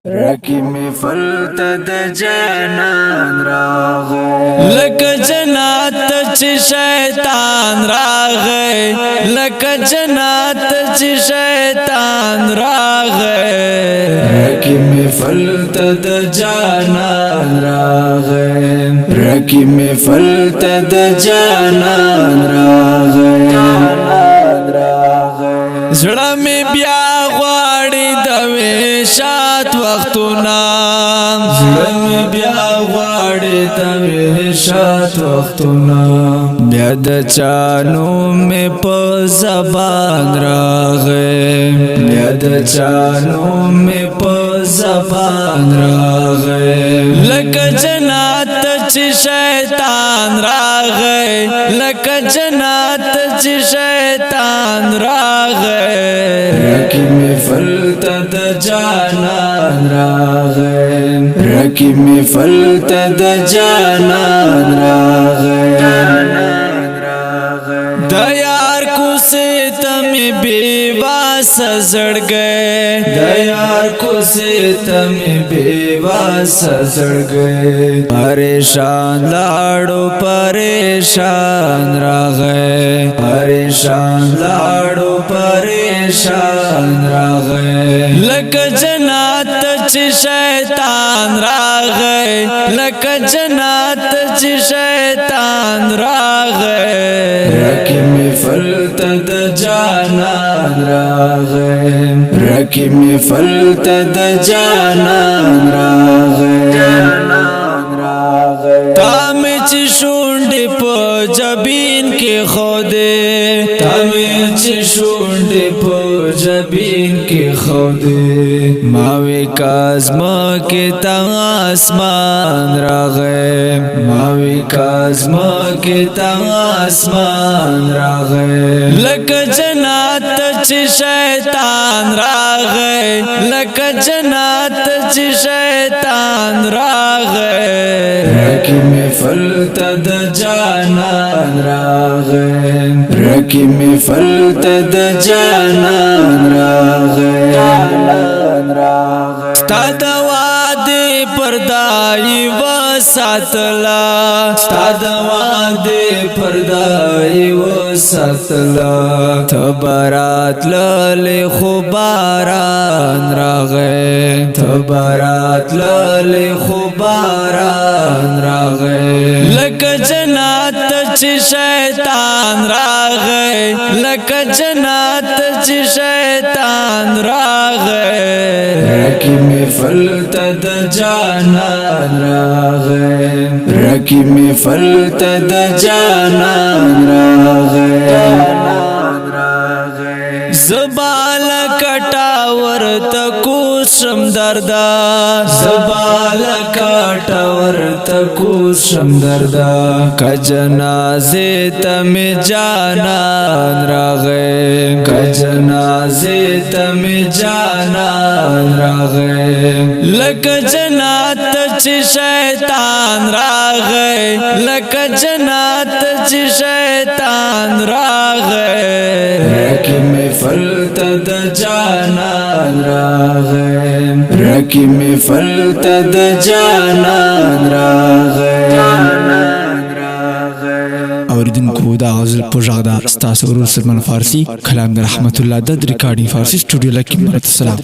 رکی می فلتد جنان راغی لک جنات چی شیطان راغی لک جنات چی شیطان راغی رکی می فلتد جنان راغی رکی می فلتد جنان راغی زړه می بیا غواړي د وشات وختونه زړه می بیا غواړي د وشات وختونه بیا د چانو می په زبان راغی بیا د چانو می په زبان راغی لک جنات چی شیطان راغی لک جنات چی شیطان راغی رکی می فلتد جانان راغی رکی می فلتد جانان راغی د یار کوسه تم بیواس زړ گئے د یار کوسه تم بیواس زړ گئے پریشان لاړو پریشان راغی پریشان لاړو پریشان راغی لک جنات چی شیطان راغی لک جنات چی شیطان راغی رکی می فلتد جانان راغی رکی می فلتد جانان راغی تام چی شونډې په جبین کې خوده تامی چی شونډې په جبین کې خوده ماوی کازما کې تا آسمان راغی ماوی کازما کې تا آسمان راغی لک جنات چی شیطان راغی لک جنات چی شیطان راغی رکی می فلتد جانان راغی رکی می فلتد جانان راغی ستا د وعدې پردای و ساتلا ستا د وعدې پردای و ساتلا تبرات للی خو باران راغی تبرات للی خو باران راغی لک جنات چی شیطان راغی لک جنات چی شیطان راغی رکی می فلتد جانان راغی رکی می فلتد جانان راغی زبال کټا ورته شم دردا زبال کاټ ورته کوشم دردا کجنازه تم جانان راغی کجنازه تم جانان راغی لک جنات چی شیطان راغی لک جنات چی شیطان راغی رکی می فلتد جانان راغی رکی می فلتد جانان راغی اوریدونکو دا غزل په غږ دا ستاسو ورور سلمان فارسی کلام د رحمت الله د ریکارډینګ فارسی سټوډیو لکه مراد السلام